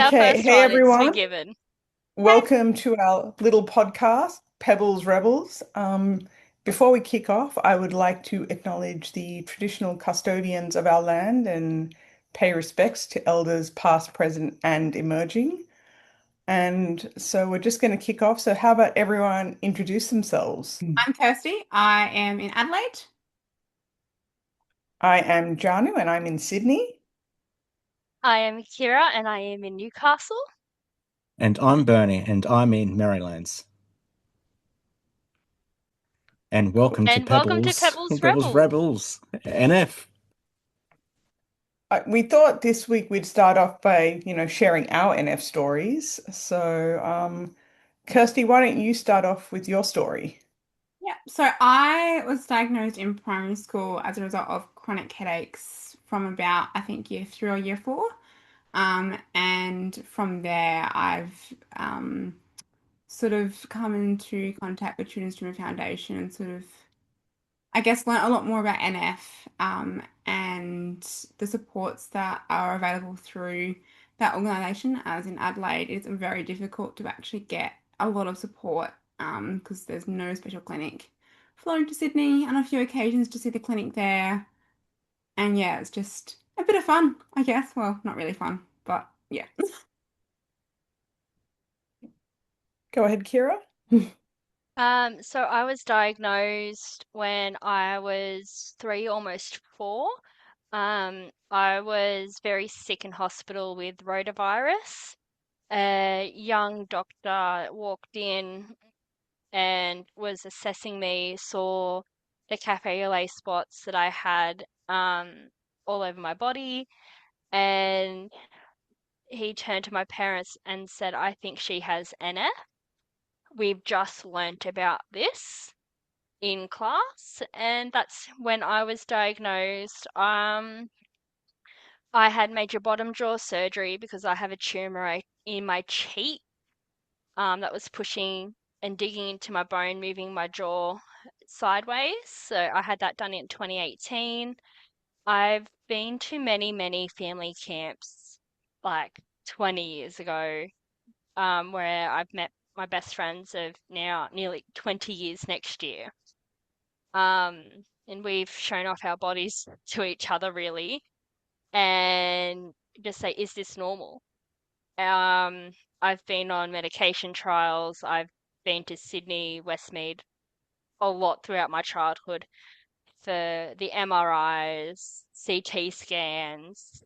Our Okay, first hey one, it's everyone. forgiven. Welcome to our little podcast, Pebbles Rebels. Before we kick off, I would like to acknowledge the traditional custodians of our land and pay respects to elders past, present, and emerging. And so we're just going to kick off. So how about everyone introduce themselves? I'm Kirsty. I am in Adelaide. I am Janu and I'm in Sydney. I am Kira and I am in Newcastle. And I'm Bernie, and I'm in Marylands. And welcome to And welcome to Pebbles, Pebbles Pebbles Rebels. Rebels, NF. We thought this week we'd start off by, sharing our NF stories. So, Kirsty, why don't you start off with your story? Yeah, so I was diagnosed in primary school as a result of chronic headaches from about, I think, year three or year four. And from there, I've sort of come into contact with Children's Tumor Foundation and sort of I guess, learned a lot more about NF and the supports that are available through that organisation. As in Adelaide, it's very difficult to actually get a lot of support because there's no special clinic. Flown to Sydney on a few occasions to see the clinic there, and yeah, it's just a bit of fun, I guess. Well, not really fun, but yeah. Go ahead, Kira. So I was diagnosed when I was 3, almost 4. I was very sick in hospital with rotavirus. A young doctor walked in and was assessing me, saw the cafe au lait spots that I had all over my body, and he turned to my parents and said, I think she has NF. We've just learnt about this in class, and that's when I was diagnosed. I had major bottom jaw surgery because I have a tumor in my cheek that was pushing and digging into my bone, moving my jaw sideways. So I had that done in 2018. I've been to many, many family camps like 20 years ago, where I've met my best friends of now nearly 20 years next year. And we've shown off our bodies to each other really and just say, is this normal? Um, I've been on medication trials. I've been to Sydney, Westmead a lot throughout my childhood for the MRIs, CT scans.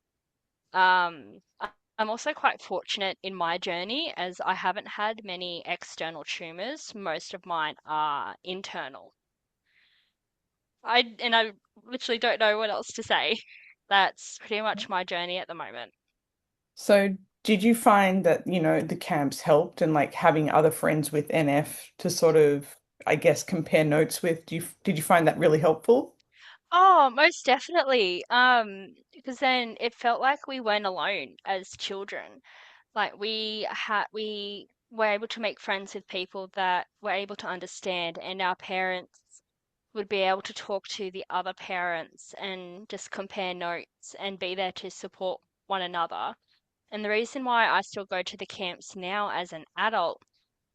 I'm also quite fortunate in my journey as I haven't had many external tumors. Most of mine are internal. I literally don't know what else to say. That's pretty much my journey at the moment. So, did you find that, the camps helped and like having other friends with NF to sort of, I guess, compare notes with? Did you find that really helpful? Oh, most definitely. Because then it felt like we weren't alone as children. Like we were able to make friends with people that were able to understand, and our parents would be able to talk to the other parents and just compare notes and be there to support one another. And the reason why I still go to the camps now as an adult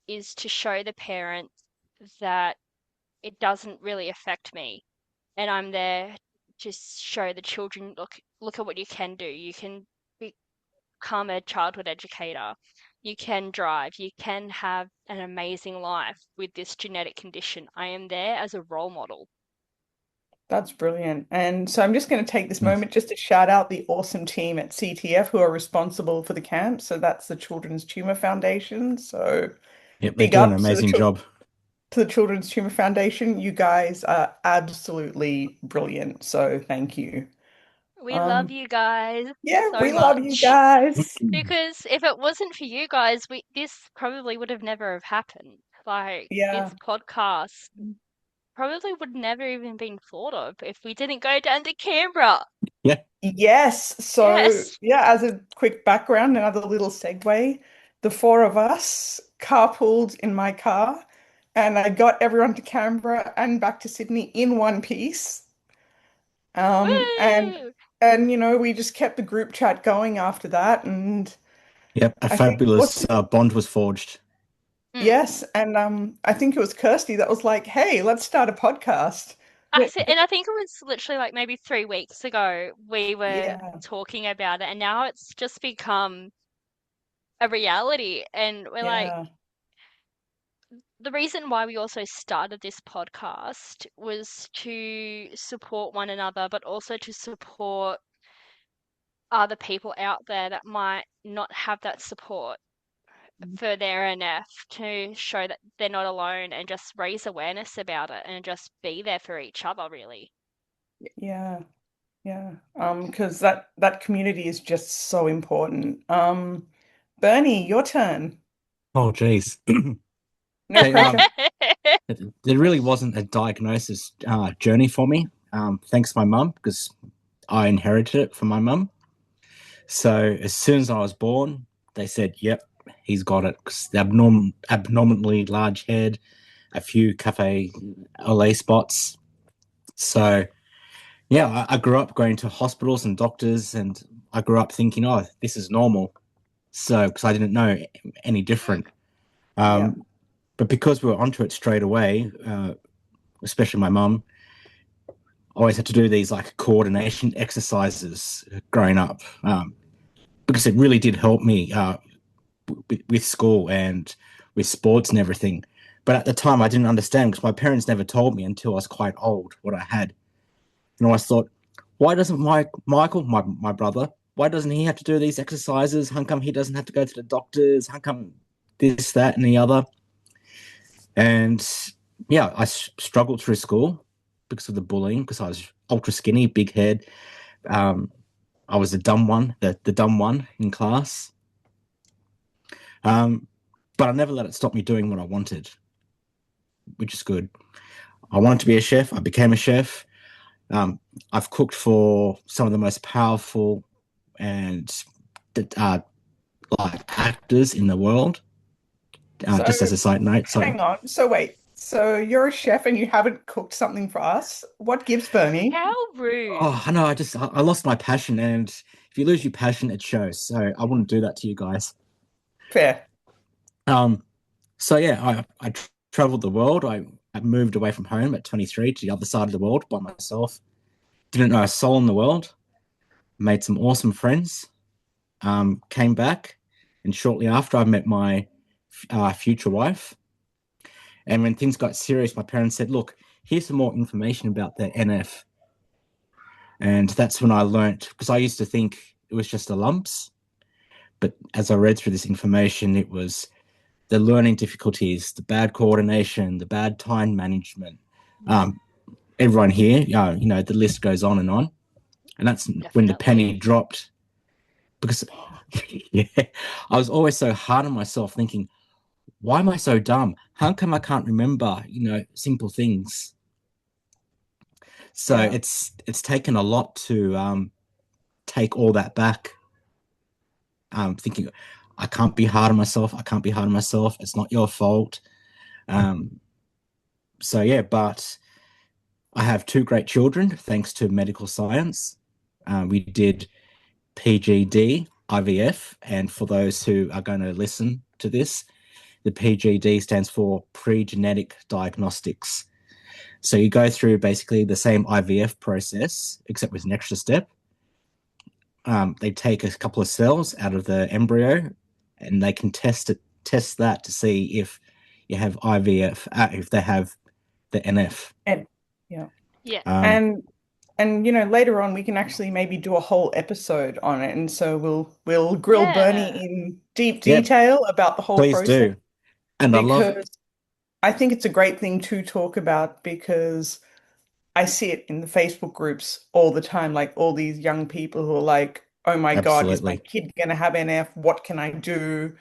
is to show the parents that it doesn't really affect me. And I'm there to show the children, look at what you can do. You can become a childhood educator. You can drive. You can have an amazing life with this genetic condition. I am there as a role model. That's brilliant. And so I'm just going to take this Hmm. moment just to shout out the awesome team at CTF who are responsible for the camp. So that's the Children's Tumor Foundation. So Yep, they big do an ups amazing job. to the Children's Tumor Foundation. You guys are absolutely brilliant. So thank you. We love Um, you guys yeah, so we love you much. guys. Because if it wasn't for you guys, this probably would have never have happened. Like Yeah. this podcast probably would never even been thought of if we didn't go down to Canberra. Yeah, Yes. So, Yes. yeah, as a quick background, another little segue, the four of us carpooled in my car, and I got everyone to Canberra and back to Sydney in one piece. Um, and Woo! and we just kept the group chat going after that, and Yep, a I think fabulous was bond was forged. Mm. yes, and I think it was Kirsty that was like, "Hey, let's start a podcast." And I think it was literally like maybe 3 weeks ago we were Yeah, talking about it, and now it's just become a reality. And we're like, yeah, the reason why we also started this podcast was to support one another, but also to support other people out there that might not have that support for their NF, to show that they're not alone and just raise awareness about it and just be there for each other, really. yeah, yeah. Because that community is just so important. Bernie, your turn. Oh, geez. No Okay, pressure. there really wasn't a diagnosis journey for me. Thanks to my mum, because I inherited it from my mum. So as soon as I was born, they said, "Yep, he's got it." 'Cause the abnormally large head, a few cafe au lait spots. So yeah, I grew up going to hospitals and doctors, and I grew up thinking, "Oh, this is normal." So because I didn't know any Mm. different. Yeah, Um, but because we were onto it straight away, especially my mum, always had to do these like coordination exercises growing up, because it really did help me with school and with sports and everything. But at the time, I didn't understand because my parents never told me until I was quite old what I had. And I always thought, why doesn't Michael, my brother, why doesn't he have to do these exercises? How come he doesn't have to go to the doctors? How come this, that, and the other? And yeah, I struggled through school because of the bullying, because I was ultra skinny, big head. Um, I was the dumb one, the dumb one in class. Um, but I never let it stop me doing what I wanted, which is good. I wanted to be a chef. I became a chef. Um, I've cooked for some of the most powerful and uh, like actors in the world. so Just as a side note, sorry. hang on. So wait, so you're a chef and you haven't cooked something for us? What gives, Bernie? How rude. Oh, I know. I lost my passion, and if you lose your passion, it shows. So I wouldn't do that to you guys. Fair. Um, so yeah, I traveled the world. I moved away from home at 23 to the other side of the world by myself. Didn't know a soul in the world. Made some awesome friends. Came back, and shortly after, I met my future wife. And when things got serious, my parents said, "Look, here's some more information about the NF." And that's when I learnt, because I used to think it was just the lumps, but as I read through this information, it was the learning difficulties, the bad coordination, the bad time management. Um, Everyone here, the list goes on and on. And that's when the penny Definitely. dropped, because yeah, I was always so hard on myself, thinking, why am I so dumb? How come I can't remember, simple things? So Yeah. it's taken a lot to take all that back. Thinking, I can't be hard on myself. I can't be hard on myself. It's not your fault. Um, so yeah, but I have two great children thanks to medical science. We did PGD IVF, and for those who are going to listen to this, the PGD stands for pre-genetic diagnostics. So you go through basically the same IVF process, except with an extra step. They take a couple of cells out of the embryo, and they can test that to see if you have IVF, if they have the NF. And yeah. Yeah. Um, And later on we can actually maybe do a whole episode on it. And so we'll grill Bernie Yeah. in deep yep, detail about the whole please process do. And I love, because I think it's a great thing to talk about because I see it in the Facebook groups all the time, like all these young people who are like, "Oh my God, is my absolutely. kid gonna have NF? What can I do?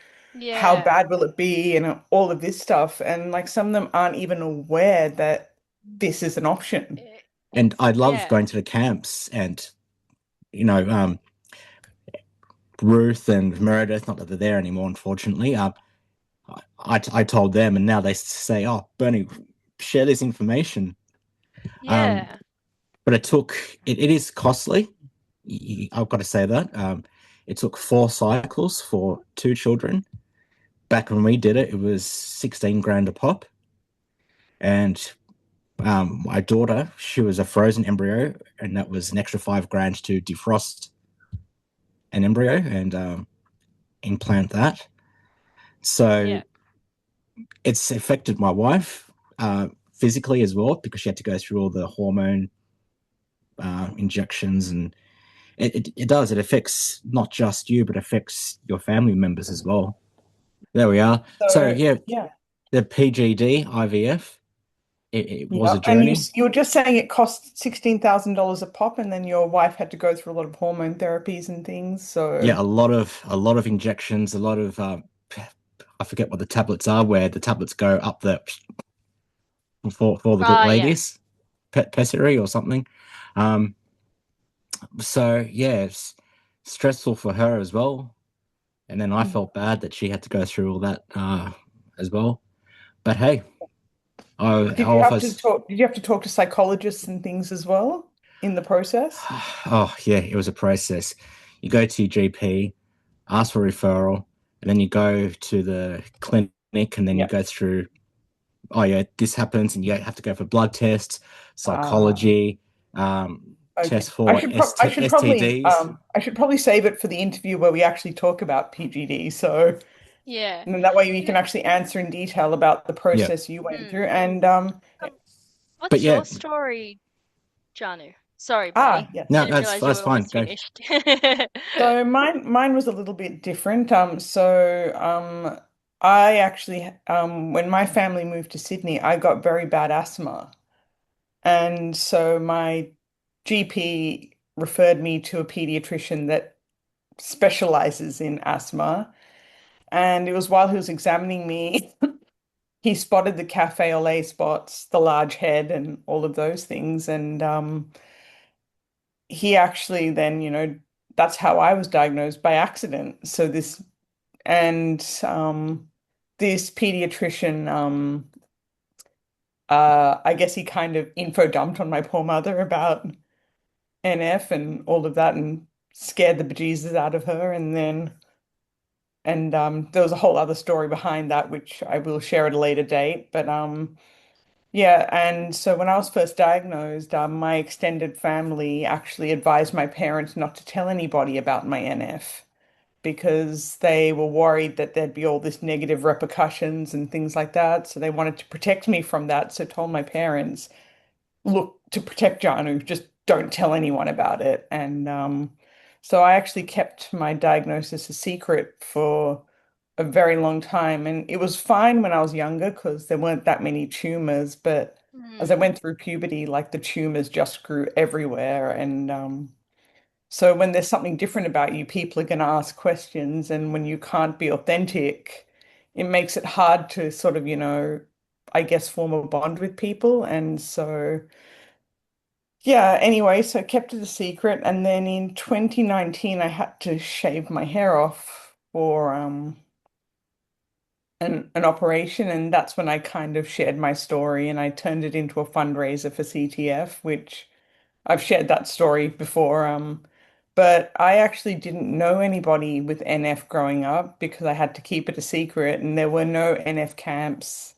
How Yeah. bad will it be?" And all of this stuff. And like some of them aren't even aware that this is an option. I- And I love Yeah. going to the camps, and you know, um, Ruth and Meredith, not that they're there anymore, unfortunately. I told them, and now they say, "Oh, Bernie, share this information." Um, Yeah. but it is costly. I've got to say that. it took 4 cycles for 2 children. Back when we did it, it was 16 grand a pop. And my daughter, she was a frozen embryo, and that was an extra 5 grand to defrost an embryo and implant that. So Yeah. it's affected my wife physically as well because she had to go through all the hormone injections, and it does. It affects not just you, but affects your family members as well. There we are. So So yeah, yeah, the PGD IVF, it was yeah. a And journey. you were just saying it cost $16,000 a pop, and then your wife had to go through a lot of hormone therapies and things. So Yeah, a lot of injections, a lot of I forget what the tablets are, where the tablets go up the for the Yeah. ladies, pessary or something. Um, so yeah, it's stressful for her as well. And then I felt bad that she had to go through all that as well. But hey, I did you have to offers. talk, did you have to talk to psychologists and things as well in the process? Oh yeah, it was a process. You go to your GP, ask for a referral, and then you go to the clinic, and then you Yeah. go through. Oh yeah, this happens, and you have to go for blood tests, Uh, psychology, okay. tests for STDs. I should probably save it for the interview where we actually talk about PGD. So Yeah. and then that way you No, can actually answer in detail about the Yeah, process you went through. hmm. And Um, but what's yeah, your story, Janu? Sorry, Maddie. yes. no, Didn't that's realize you that's were fine. almost Go. finished. So mine was a little bit different. I actually when my family moved to Sydney, I got very bad asthma. And so my GP referred me to a pediatrician that specializes in asthma. And it was while he was examining me, he spotted the cafe au lait spots, the large head, and all of those things. And he actually then, that's how I was diagnosed by accident. And this pediatrician, I guess he kind of info dumped on my poor mother about NF and all of that and scared the bejesus out of her. And there was a whole other story behind that, which I will share at a later date. But yeah, and so when I was first diagnosed, my extended family actually advised my parents not to tell anybody about my NF because they were worried that there'd be all this negative repercussions and things like that. So they wanted to protect me from that. So told my parents, look, to protect Janu, just don't tell anyone about it. And so I actually kept my diagnosis a secret for a very long time. And it was fine when I was younger because there weren't that many tumors. But as I Hmm. went through puberty, like the tumors just grew everywhere. And so when there's something different about you, people are going to ask questions. And when you can't be authentic, it makes it hard to sort of, I guess, form a bond with people. And so yeah, anyway, so I kept it a secret. And then in 2019, I had to shave my hair off for an operation. And that's when I kind of shared my story and I turned it into a fundraiser for CTF, which I've shared that story before. But I actually didn't know anybody with NF growing up because I had to keep it a secret. And there were no NF camps.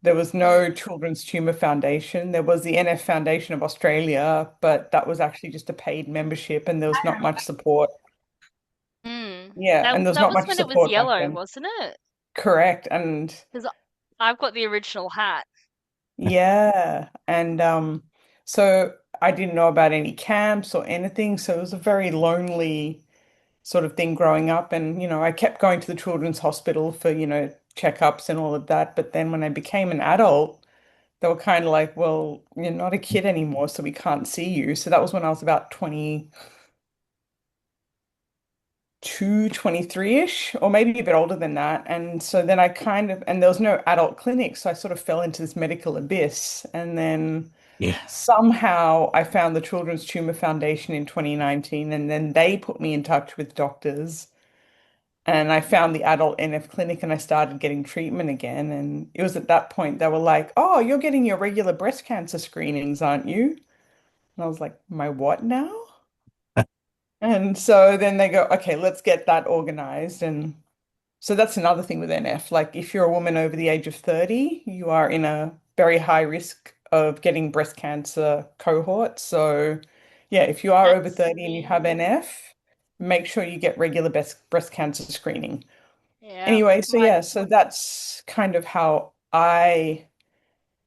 There was no Hmm. Children's Tumor Foundation. There was the NF Foundation of Australia, but that was actually just a paid membership and there was not much support. Hmm. Yeah, That and there was that not was much when it was support back yellow, then. wasn't it? Correct. And Because I've got the original hat. yeah, and so I didn't know about any camps or anything, so it was a very lonely sort of thing growing up. And, I kept going to the children's hospital for, checkups and all of that. But then when I became an adult, they were kind of like, well, you're not a kid anymore, so we can't see you. So that was when I was about 22, 23-ish, or maybe a bit older than that. And so then and there was no adult clinic. So I sort of fell into this medical abyss. And then Yeah, somehow I found the Children's Tumor Foundation in 2019, and then they put me in touch with doctors. And I found the adult NF clinic and I started getting treatment again. And it was at that point they were like, oh, you're getting your regular breast cancer screenings, aren't you? And I was like, my what now? And so then they go, okay, let's get that organized. And so that's another thing with NF. Like if you're a woman over the age of 30, you are in a very high risk of getting breast cancer cohort. So yeah, if you are over That's 30 and you have yeah. NF, make sure you get regular breast cancer screening. Yeah. Anyway, so My yeah, so that's kind of how I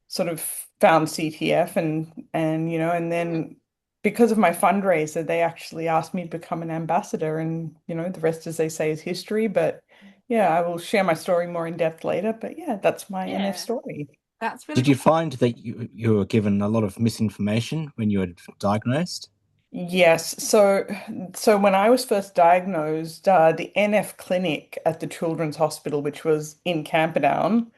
sort of found CTF and and mm, then because of my fundraiser, they actually asked me to become an ambassador and the rest, as they say, is history. But yeah, I will share my story more in depth later. But yeah, that's my NF yeah. story. That's really Did cool. you find that you were given a lot of misinformation when you were diagnosed? Yes, so when I was first diagnosed, the NF clinic at the Children's Hospital, which was in Camperdown,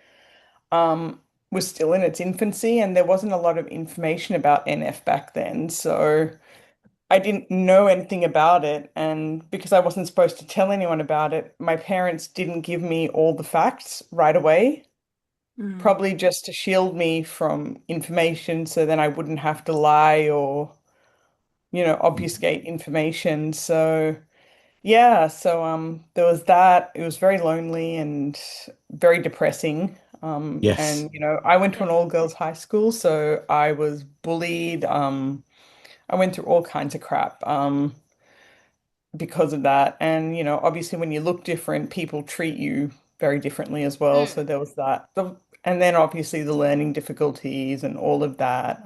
um, was still in its infancy, and there wasn't a lot of information about NF back then. So I didn't know anything about it. And because I wasn't supposed to tell anyone about it, my parents didn't give me all the facts right away, Mm. probably just to shield me from information so then I wouldn't have to lie or, obfuscate information. So yeah, so there was that. It was very lonely and very depressing. Yes. And I went to an Definitely. all-girls high school, so I was bullied. I went through all kinds of crap because of that. And obviously when you look different, people treat you very differently as well. So Mm, there was that. And then obviously the learning difficulties and all of that.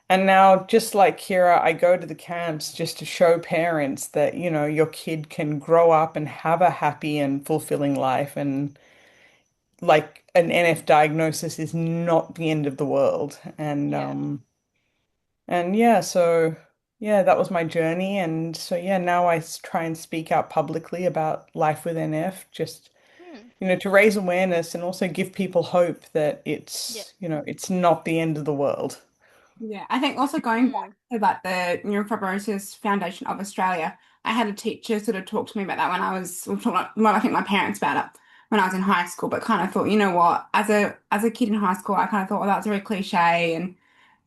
And now, just like Kira, I go to the camps just to show parents that, your kid can grow up and have a happy and fulfilling life. And like an NF diagnosis is not the end of the world. yeah. And yeah, so yeah, that was my journey. And so yeah, now try and speak out publicly about life with NF, just, Mm, to raise awareness and also give people hope that yeah. it's not the end of the world. Yeah, I think also going back Mm, to like the Neurofibrosis Foundation of Australia, I had a teacher sort of talk to me about that when I was, well, I think my parents about it when I was in high school, but kind of thought, you know what, as a kid in high school, I kind of thought, well, that's very cliche and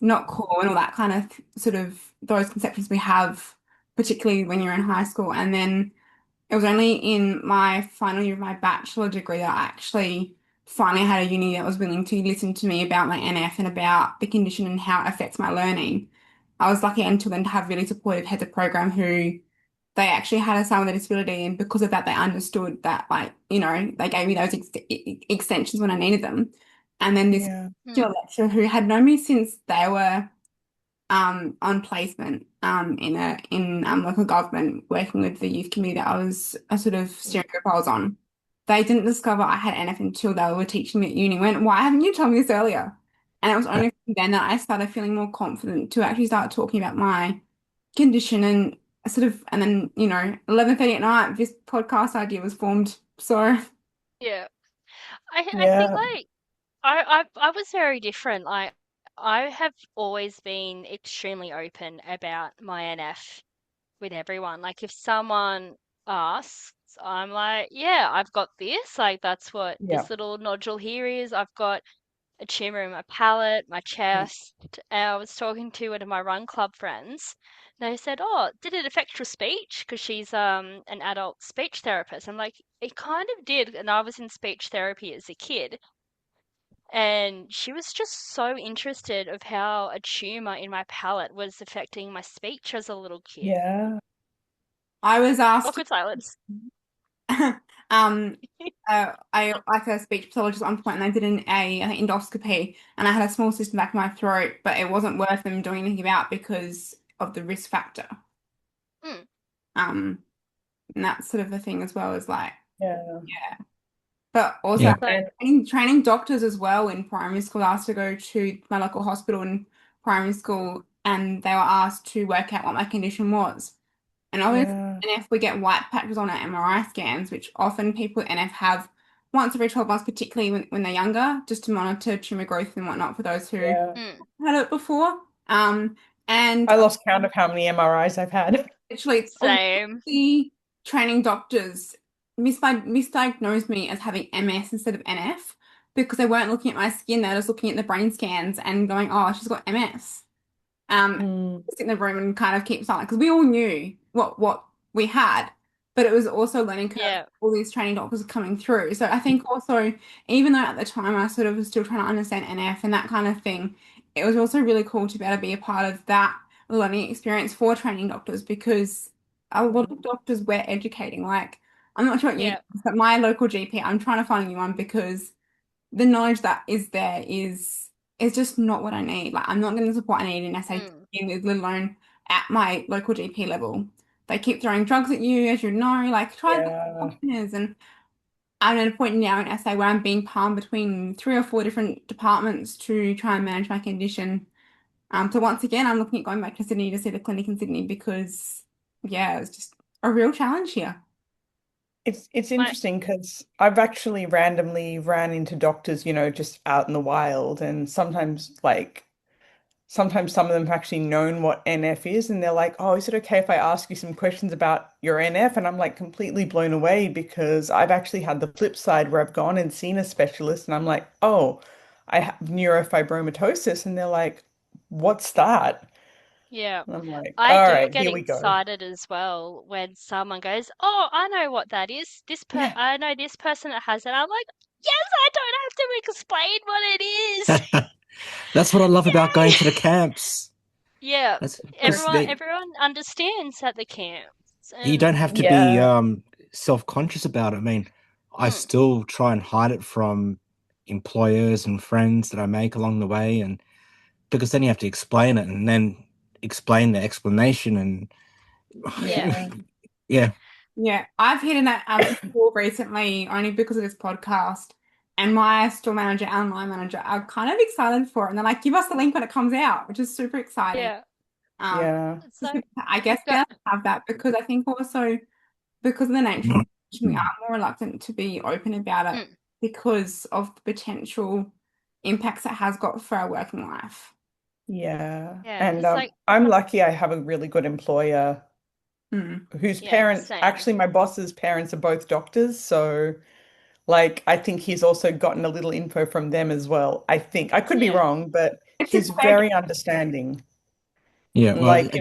not cool and all that kind of sort of those conceptions we have, particularly when you're in high school. And then it was only in my final year of my bachelor degree that I actually finally had a uni that was willing to listen to me about my NF and about the condition and how it affects my learning. I was lucky until then to have really supportive heads of program who they actually had a son with a disability, and because of that, they understood that, like, they gave me those extensions when I needed them. And then this Yeah, particular mm, lecturer who had known me since they were on placement in local government working with the youth committee that I was a sort of steering group I was on. They didn't discover I had NF until they were teaching me at uni. Went, why haven't you told me this earlier? And it was only from then that I started feeling more confident to actually start talking about my condition and sort of, and then 11:30 at night this podcast idea was formed. So yeah. I think yeah, like I was very different. Like I have always been extremely open about my NF with everyone. Like if someone asks, I'm like, yeah, I've got this. Like that's what yeah, this little nodule here is. I've got a tumor in my palate, my yeah, chest. And I was talking to one of my run club friends. They said, "Oh, did it affect your speech?" Because she's an adult speech therapist. I'm like, it kind of did, and I was in speech therapy as a kid, and she was just so interested of how a tumor in my palate was affecting my speech as a little kid. yeah, I was asked. Awkward silence. um I like a speech pathologist at one point and they did I think endoscopy and I had a small cyst in the back of my throat, but it wasn't worth them doing anything about because of the risk factor. Mm, Um, and that's sort of the thing as well as like, yeah, yeah. But also Yeah. but and training doctors as well in primary school. I asked to go to my local hospital in primary school and they were asked to work out what my condition was. And obviously, yeah, NF, we get white patches on our MRI scans, which often people with NF have once every 12 months, particularly when they're younger, just to monitor tumor growth and whatnot for those who yeah. mm, had it before. And I lost count of how many MRIs I've had. actually, it's a lot of same. the training doctors misdiagnosed me as having MS instead of NF because they weren't looking at my skin, they were just looking at the brain scans and going, oh, she's got MS. um, Mm, sit in the room and kind of keep silent because we all knew what we had, but it was also a learning curve. Yeah. All these training doctors coming through. So I think also, even though at the time I sort of was still trying to understand NF and that kind of thing, it was also really cool to be able to be a part of that learning experience for training doctors because a lot of mm, doctors were educating. Like, I'm not sure what you, Yeah. but my local GP, I'm trying to find a new one because the knowledge that is there is just not what I need. Like I'm not getting the support I need in Mm. SAT, let alone at my local GP level. They keep throwing drugs at you, as you know, like try the yeah. options. And I'm at a point now in SA where I'm being palmed between three or four different departments to try and manage my condition. So once again, I'm looking at going back to Sydney to see the clinic in Sydney because yeah, it's just a real challenge here. It's My interesting because I've actually randomly ran into doctors, just out in the wild, and sometimes some of them have actually known what NF is, and they're like, "Oh, is it okay if I ask you some questions about your NF?" And I'm like completely blown away because I've actually had the flip side where I've gone and seen a specialist, and I'm like, "Oh, I have neurofibromatosis," and they're like, "What's that?" Yeah. And I'm like, I "All do right, get here we go." excited as well when someone goes, "Oh, I know what that is. Yeah. I know this person that has it." I'm like, "Yes, I don't have to explain what it is." That's what I love about going Yay! to the camps. Yeah. That's because Everyone they everyone understands at the camps you and don't have to be Yeah. self-conscious about it. I mean, I mm, still try and hide it from employers and friends that I make along the way, and because then you have to explain it and then explain the explanation, and yeah. Yeah. yeah, Yeah, I've hit an a wall recently only because of this podcast, and my store manager and line manager are kind of excited for it, and they're like, "Give us the link when it comes out," which is super exciting. Yeah. Um, Yeah. It's just like I guess go, be able to have that because I think also because of the nature of the condition, we are more reluctant to be open about it mm, because of the potential impacts it has got for our working life. Yeah. yeah, And it's like I'm lucky I have a really good employer Mm. whose yeah, parents, same. actually my boss's parents are both doctors, so like I think he's also gotten a little info from them as well. I think. I could be Yeah. wrong, but It's he's just fair. very understanding. yeah. Well, Like,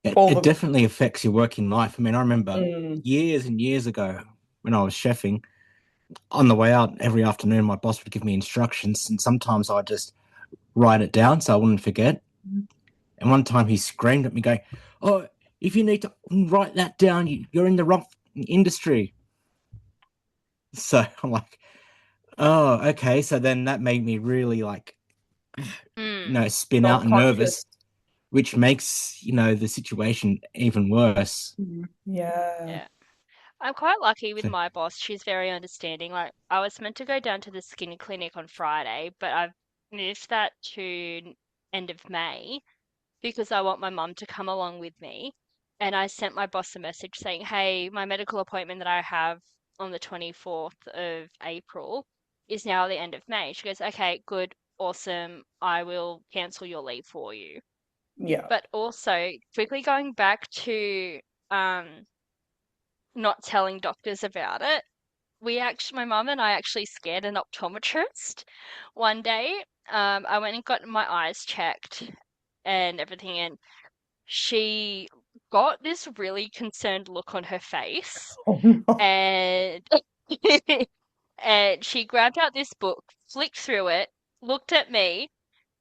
it, all it the definitely affects your working life. I mean, I remember mm, years and years ago when I was chefing, on the way out every afternoon, my boss would give me instructions, and sometimes I'd just write it down so I wouldn't forget. And one time he screamed at me, going, "Oh, if you need to write that down, you're in the wrong industry." So I'm like, "Oh, okay." So then that made me really like, Mm, spin out and self-conscious. nervous, which makes, the situation even worse. Mm. Yeah. yeah. I'm quite lucky with So, my boss. She's very understanding. Like, I was meant to go down to the skin clinic on Friday, but I've moved that to end of May because I want my mum to come along with me. And I sent my boss a message saying, "Hey, my medical appointment that I have on the 24th of April is now the end of May." She goes, "Okay, good, awesome. I will cancel your leave for you." Yeah. But also, quickly going back to um, not telling doctors about it, my mum and I actually scared an optometrist one day. I went and got my eyes checked and everything, and she got this really concerned look on her face, Oh no. and and she grabbed out this book, flicked through it, looked at me,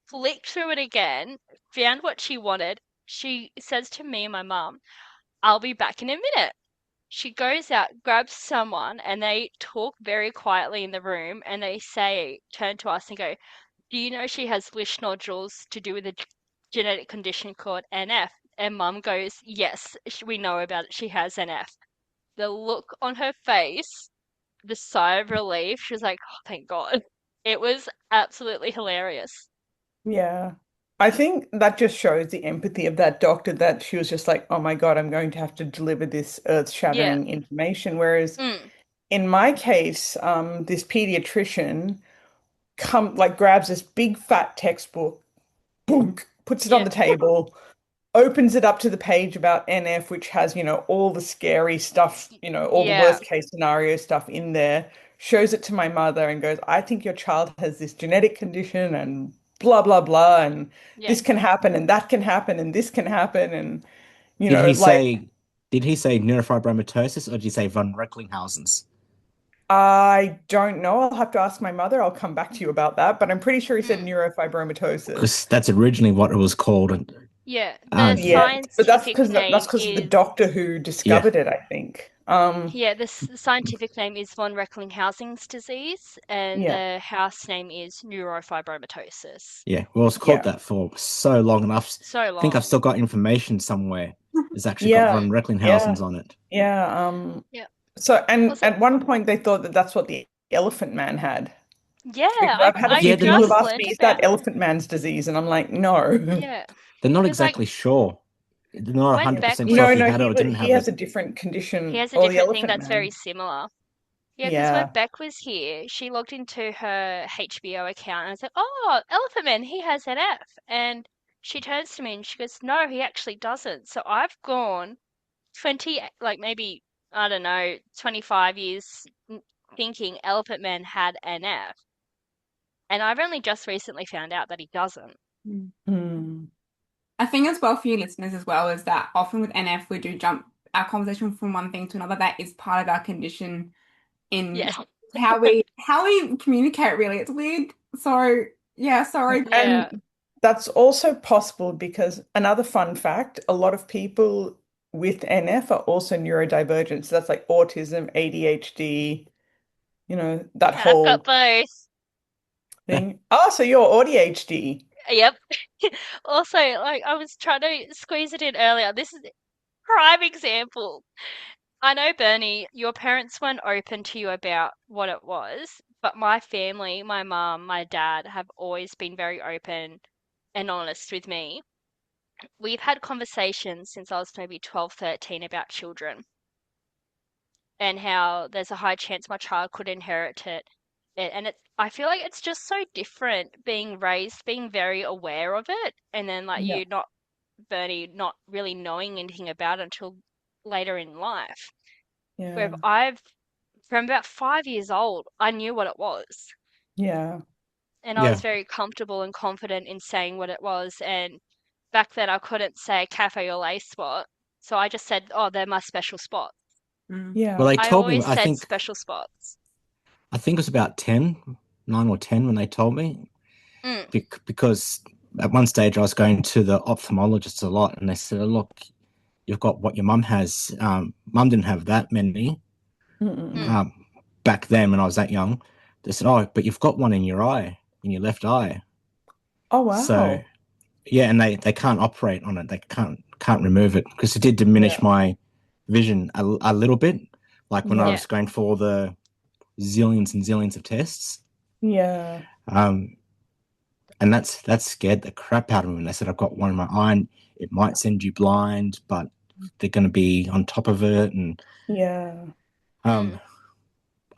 flicked through it again, found what she wanted. She says to me and my mum, "I'll be back in a minute." She goes out, grabs someone, and they talk very quietly in the room, and they turn to us and go, "Do you know she has lymph nodules to do with a genetic condition called NF?" And mum goes, "Yes, we know about it. She has NF." The look on her face, the sigh of relief, she was like, "Oh, thank God." It was absolutely hilarious. Yeah. I think that just shows the empathy of that doctor that she was just like, oh my God, I'm going to have to deliver this Yeah. earth-shattering information. Whereas Mm. in my case, this pediatrician grabs this big fat textbook, boom, puts it on Yeah. the table, opens it up to the page about NF, which has, all the scary stuff, all the Yeah. worst case scenario stuff in there, shows it to my mother and goes, I think your child has this genetic condition and blah blah blah, and Yeah. this can happen and that can happen and this can happen, and Did he like say neurofibromatosis or did he say von Recklinghausen's? I don't know. I'll have to ask my mother. I'll come back to you about that, but I'm pretty sure he said Mm. neurofibromatosis. Because that's originally what it was called. And Yeah. The Yeah, but scientific that's name because of the is doctor who yeah, discovered it, I think. yeah, the scientific name is von Recklinghausen's disease, and Yeah, the house name is neurofibromatosis. yeah. Well, it's called yeah, that for so long, and So think I've long. still got information somewhere. It's actually got yeah, von yeah, Recklinghausen's on it. yeah. Yeah. So, and Also, at one point they thought that that's what the Elephant Man had, yeah, because I've had a I few Yeah, people have just asked learned me, is that about it. Elephant Man's disease? And I'm like, no. Yeah. they're not Because like exactly sure. They're not when Yeah. 100% Beck sure if No, was he no, had it or didn't he have has it. a different he condition. has a Or the different thing Elephant that's very Man. similar. Yeah, because when Yeah. Beck was here, she logged into her HBO account and I said, "Oh, Elephant Man, he has an F." And she turns to me and she goes, "No, he actually doesn't." So I've gone 20, like maybe, I don't know, 25 years thinking Elephant Man had an F. And I've only just recently found out that he doesn't. Mm. Hmm. I think as well for you listeners as well is that often with NF we do jump our conversation from one thing to another. That is part of our condition in Yes. how we communicate really. It's weird. So yeah, sorry. Yeah. And that's also possible because another fun fact, a lot of people with NF are also neurodivergent. So that's like autism, ADHD, that I've got whole both. thing. Oh, so you're ADHD. Yep. Also, like I was trying to squeeze it in earlier. This is a prime example. I know, Bernie, your parents weren't open to you about what it was, but my family, my mum, my dad, have always been very open and honest with me. We've had conversations since I was maybe 12, 13 about children and how there's a high chance my child could inherit it. And I feel like it's just so different being raised, being very aware of it, and then like Yeah, you not, Bernie, not really knowing anything about it until later in life. Where yeah, from about 5 years old, I knew what it was. yeah, And I was Yeah, very comfortable and confident in saying what it was. And back then, I couldn't say cafe au lait spot. So I just said, oh, they're my special spots. Mm. well, yeah, they I told me. always said special spots. I think it was about 10, 9 or 10 when they told me Mm, because at one stage I was going to the ophthalmologist a lot, and they said, "Oh, look, you've got what your mum has. Mum didn't have that many mm, mm-mm. um, back then when I was that young." They said, "Oh, but you've got one in your eye, in your left eye." Oh, So wow. yeah, and they can't operate on it. They can't remove it because it did diminish Yeah, my vision a little bit. Like when I yeah, yeah, was going for all the zillions and zillions of tests. yeah, Um, and that's scared the crap out of me. And they said I've got one in my eye, and it might send you blind, but they're going to be on top of it. And yeah. um, mm,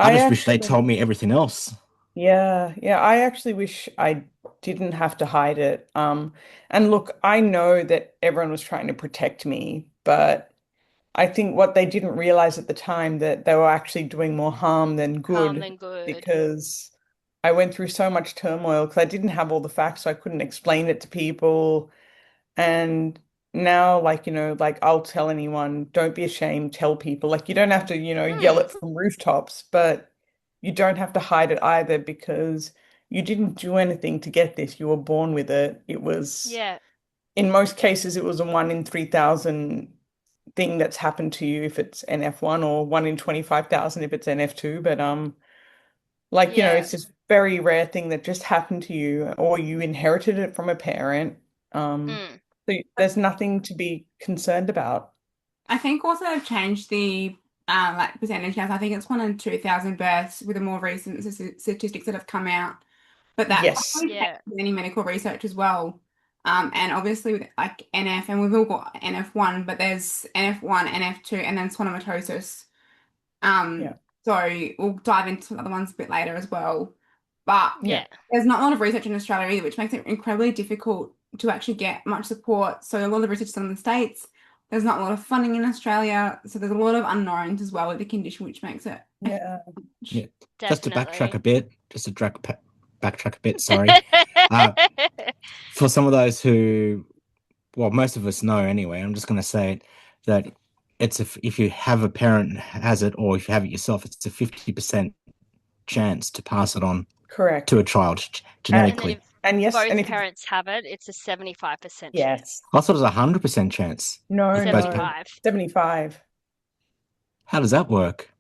I I just wish they told actually, me everything else. yeah, yeah, I actually wish I didn't have to hide it. And look, I know that everyone was trying to protect me, but I think what they didn't realize at the time that they were actually doing more harm than harm good than good. because I went through so much turmoil because I didn't have all the facts, so I couldn't explain it to people. And now, like, like I'll tell anyone, don't be ashamed, tell people. Like, you don't have to, yell Mm, it from rooftops, but you don't have to hide it either because you didn't do anything to get this. You were born with it. It was, yeah, in most cases, it was a 1 in 3,000 thing that's happened to you if it's NF1 or 1 in 25,000 if it's NF2. But like, yeah, it's this very rare thing that just happened to you or you inherited it from a parent. mm, So there's nothing to be concerned about. I think also they've changed the like percentage now. So I think it's 1 in 2,000 births with the more recent statistics that have come out. But that Yes. probably takes yeah, any medical research as well. And obviously with like NF, and we've all got NF1, but there's NF1, NF2, and then schwannomatosis. Um, Yeah. so we'll dive into the other ones a bit later as well. But Yeah. yeah, there's not a lot of research in Australia either, which makes it incredibly difficult to actually get much support. So a lot of the research is done in the States. There's not a lot of funding in Australia. So there's a lot of unknowns as well with the condition, which makes it Yeah. Yeah, huge. just to backtrack a definitely. bit, backtrack a bit. Sorry. Uh, for some of those who, well, most of us know anyway, I'm just going to say it, that if you have a parent has it or if you have it yourself, it's a 50% chance to pass it on Correct. to a child And And then genetically. if and yes, and both if parents have it, it's a 75% yes. chance. I thought it was a 100% chance No, if both no. parents. 75. 75. How does that work?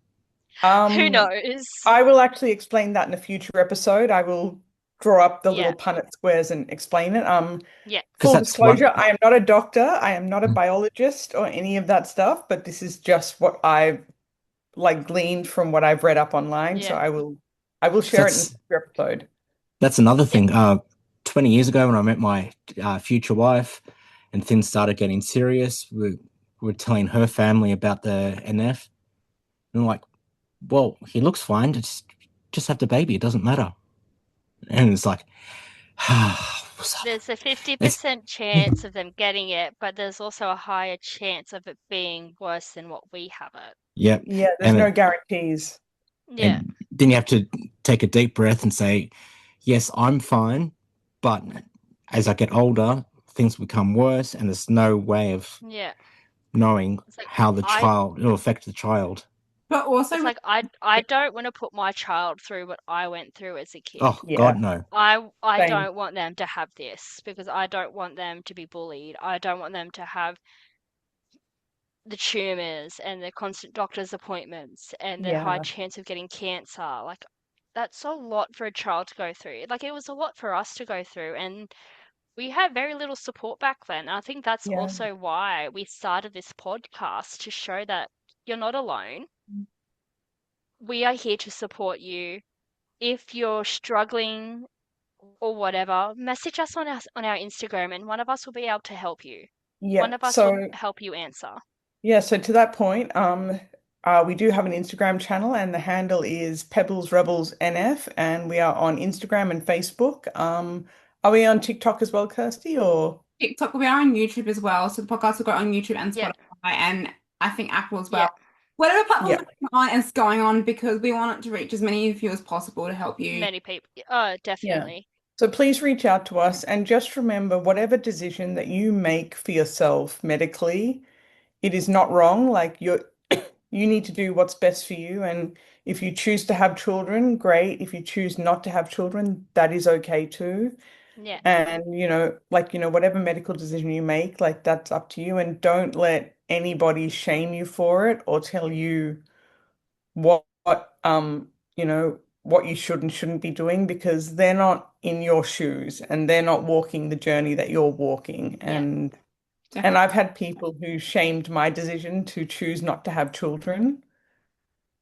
Who Um, knows? I will actually explain that in a future episode. I will draw up the little Yeah, Punnett squares and explain it. yeah, Because Full that's one. disclosure, I am not a doctor. I am not a biologist or any of that stuff, but this is just what I've like gleaned from what I've read up online. So yeah, I will Because share it in a future episode. that's another yeah, thing. 20 years ago when I met my future wife, and things started getting serious, we were telling her family about the NF, and I'm like, "Well, he looks fine. Just have the baby. It doesn't matter." And it's like, There's a it's 50% chance of them getting it, but there's also a higher chance of it being worse than what we have it. yeah, Yeah, there's and no guarantees. Yeah, and then you have to take a deep breath and say, "Yes, I'm fine," but as I get older, things become worse, and there's no way of yeah. knowing It's like how the I child it'll affect the child. But also it's with like I don't want to put my child through what I went through as a kid. Oh God, Yeah, no. I same. don't want them to have this because I don't want them to be bullied. I don't want them to have the tumors and the constant doctor's appointments and the high Yeah, chance of getting cancer. Like that's a lot for a child to go through. Like it was a lot for us to go through and we had very little support back then. I think that's yeah, also why we started this podcast to show that you're not alone. We are here to support you. If you're struggling or whatever, message us on our Instagram and one of us will be able to help you. yeah. One of us will So help you answer. yeah, so to that point, we do have an Instagram channel, and the handle is Pebbles Rebels NF, and we are on Instagram and Facebook. Are we on TikTok as well, Kirsty? Or TikTok, we are on YouTube as well. So the podcast will go on YouTube and Yeah, Spotify, and I think Apple as yeah, well. Whatever platform yeah, it's on, it's going on because we want it to reach as many of you as possible to help you. many people. Oh, yeah. definitely. So please reach out to us, and just remember, whatever decision that you make for yourself medically, it is not wrong. Like you need to do what's best for you. And if you choose to have children, great. If you choose not to have children, that is okay too. Yeah, And, whatever medical decision you make, like that's up to you. And don't let anybody shame you for it or tell you what you should and shouldn't be doing because they're not in your shoes and they're not walking the journey that you're walking. yeah, And Definitely. I've had people who shamed my decision to choose not to have children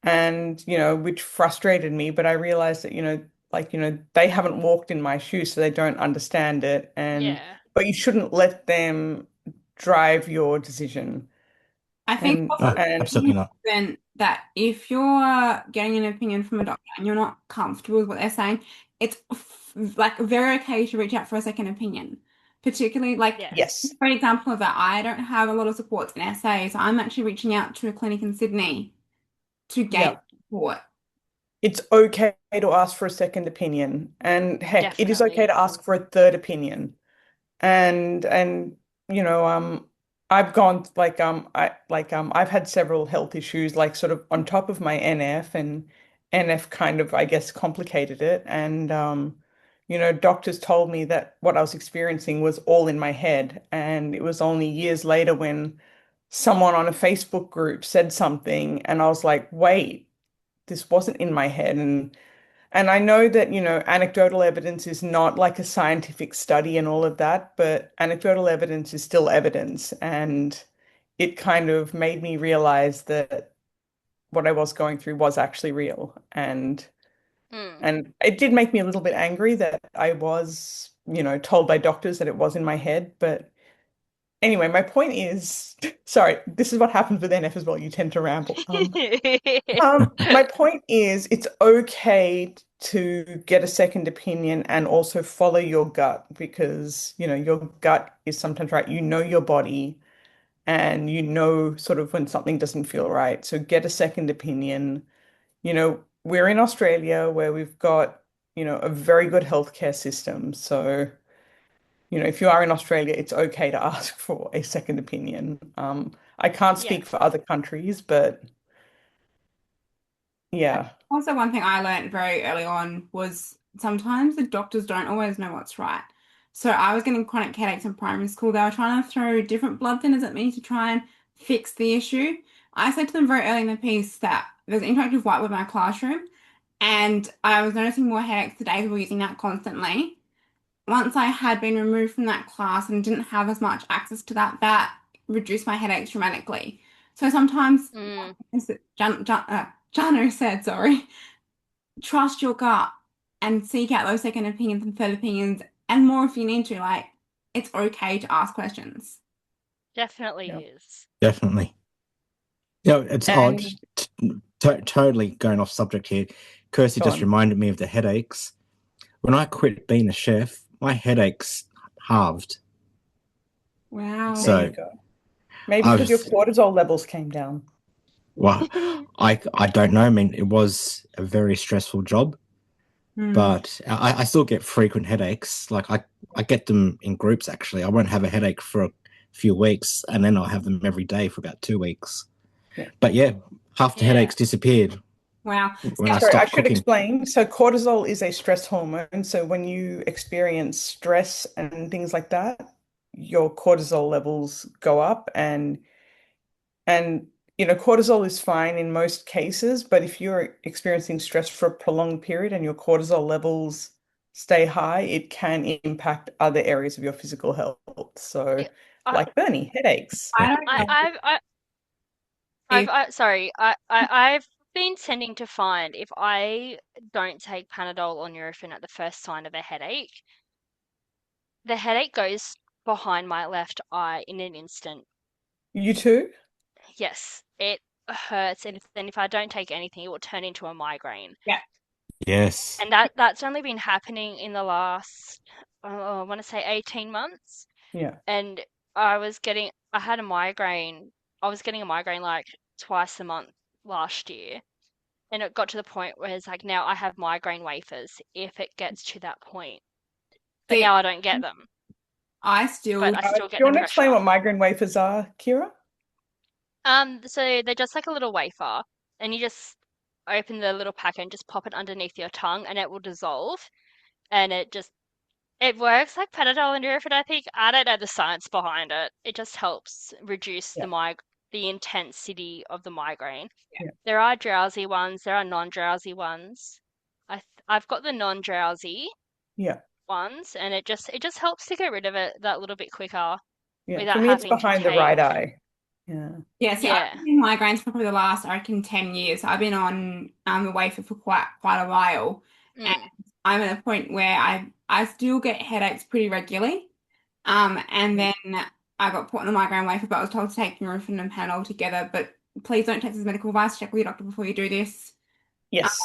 and, which frustrated me, but I realized that, they haven't walked in my shoes, so they don't understand it. yeah, But you shouldn't let them drive your decision. I think And, also and Absolutely not. then that if you're getting an opinion from a doctor and you're not comfortable with what they're saying, it's like very okay to reach out for a second opinion. Particularly like yeah, yes, for example of that, I don't have a lot of supports in SA, so I'm actually reaching out to a clinic in Sydney to gain yeah, support. it's okay to ask for a second opinion. And heck, it is okay definitely. to ask for a third opinion. And you know I've gone I've had several health issues like sort of on top of my NF, and NF kind of I guess complicated it. And doctors told me that what I was experiencing was all in my head, and it was only years later when someone on a Facebook group said something and I was like, wait, this wasn't in my head. And I know that, anecdotal evidence is not like a scientific study and all of that, but anecdotal evidence is still evidence. And it kind of made me realize that what I was going through was actually real. Mm. And it did make me a little bit angry that I was, told by doctors that it was in my head. But anyway, my point is, sorry, this is what happens with NF as well. You tend to ramble. My point is, it's okay to get a second opinion and also follow your gut because, your gut is sometimes right. You know your body and you know sort of when something doesn't feel right. So get a second opinion. We're in Australia where we've got a very good healthcare system. So, if you are in Australia, it's okay to ask for a second opinion. I can't Yeah. speak for other countries, but yeah, Also, one thing I learned very early on was sometimes the doctors don't always know what's right. So I was getting chronic headaches in primary school. They were trying to throw different blood thinners at me to try and fix the issue. I said to them very early in the piece that there's an interactive whiteboard in my classroom, and I was noticing more headaches the days we were using that constantly. Once I had been removed from that class and didn't have as much access to that, that reduced my headaches dramatically. So sometimes, Mm, as Jano said, sorry, trust your gut and seek out those second opinions and third opinions, and more if you need to. Like, it's okay to ask questions. definitely yeah. is. Definitely. It's odd. And Totally going off subject here. Kirsty go just on. reminded me of the headaches. When I quit being a chef, my headaches halved. Wow. There you So go. Maybe I because your was, cortisol levels came down. well, I don't know. I mean, it was a very stressful job, Hmm. but I still get frequent headaches. Like I get them in groups actually. I won't have a headache for a few weeks and then I'll have them every day for about 2 weeks. Yeah. But yeah, half the Yeah. headaches disappeared Wow. when I Yeah. Sorry, I stopped should cooking. explain. So cortisol is a stress hormone. So when you experience stress and things like that, your cortisol levels go up and cortisol is fine in most cases, but if you're experiencing stress for a prolonged period and your cortisol levels stay high, it can impact other areas of your physical health. So Yeah, I, like Bernie, headaches. I Yeah. don't know if sorry, I've been tending to find if I don't take Panadol or Nurofen at the first sign of a headache, the headache goes behind my left eye in an instant. You too? Yes, it hurts, and then if I don't take anything, it will turn into a migraine. yeah. Yes. And that's only been happening in the last, I want to say 18 months. Yeah. And I had a migraine. I was getting a migraine like twice a month last year. And it got to the point where it's like now I have migraine wafers if it gets to that point. But See, now I don't get them, I but still I Do still get you the want to explain pressure. what migraine wafers are, Kira? So they're just like a little wafer, and you just open the little packet and just pop it underneath your tongue, and it will dissolve, and it works like Panadol and Nurofen, I think. I don't know the science behind it. It just helps reduce Yeah. the intensity of the migraine. Yeah. There are drowsy ones, there are non-drowsy ones. I've got the non-drowsy Yeah. ones, and it just helps to get rid of it that little bit quicker Yeah. For without me, it's having to behind the right take. eye. Yeah. yeah, see, I've Yeah. been having migraines for probably the last, I reckon, 10 years. I've been on the wafer for quite a while. And Mm. I'm at a point where I still get headaches pretty regularly. And Yeah. then I got put on the migraine wafer, but I was told to take Nurofen and Panadol together. But please don't take this as medical advice. Check with your doctor before you do this. Um, Yes.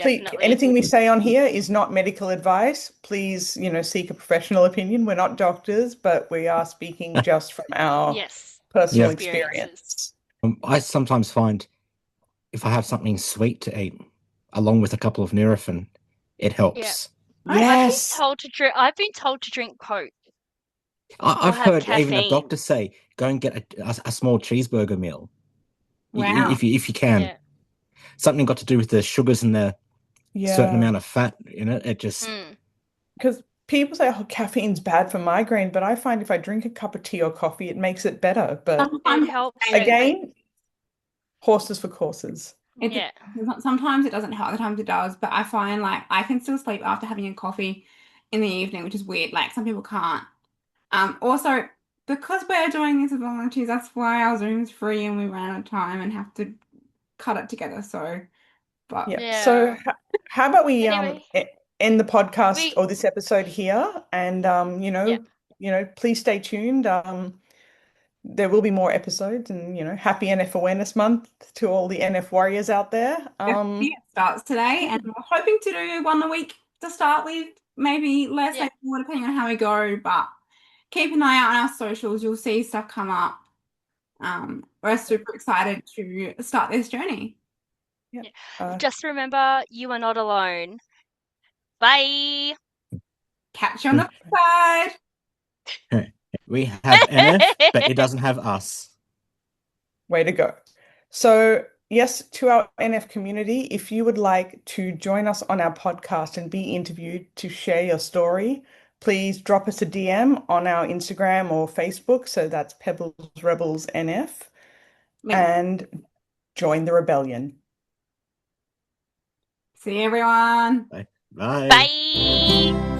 Please, Definitely. anything we say on here is not medical advice. Please, seek a professional opinion. We're not doctors, but we are speaking just from our Yes. personal Yeah. Experiences. experience. I sometimes find if I have something sweet to eat, along with a couple of Nurofen, it Yeah. helps. Yes. I've been told to drink Coke or I've have heard even a caffeine. doctor say, go and get a small cheeseburger meal wow. if you can. Yeah. Something got to do with the sugars and the certain Yeah. amount of fat in it. It just Mm. Because people say, oh, caffeine's bad for migraine, but I find if I drink a cup of tea or coffee, it makes it better. But It Sometimes helps it, with again, horses for courses. it yeah. sometimes it doesn't help, other times it does. But I find like I can still sleep after having a coffee in the evening, which is weird. Like some people can't. Also, because we're doing this as volunteers, that's why our Zoom's free and we ran out of time and have to cut it together. So, but Yeah. So Yeah. how about we Anyway, end the podcast we or this episode here and yeah. please stay tuned. There will be more episodes and happy NF Awareness Month to all the NF warriors out there. definitely it starts today, and we're hoping to do one a week to start with, maybe less, Yeah. maybe more, depending on how we go. But keep an eye out on our socials. You'll see stuff come up. We're super excited to start this journey. Yeah. Yeah. Uh, Just remember you are not alone. Bye. Catch you on the side. We have NF, but it doesn't have us. Way to go. So, yes, to our NF community, if you would like to join us on our podcast and be interviewed to share your story, please drop us a DM on our Instagram or Facebook. So that's Pebbles Rebels NF and join the rebellion. See you, everyone. Bye. Bye. Bye.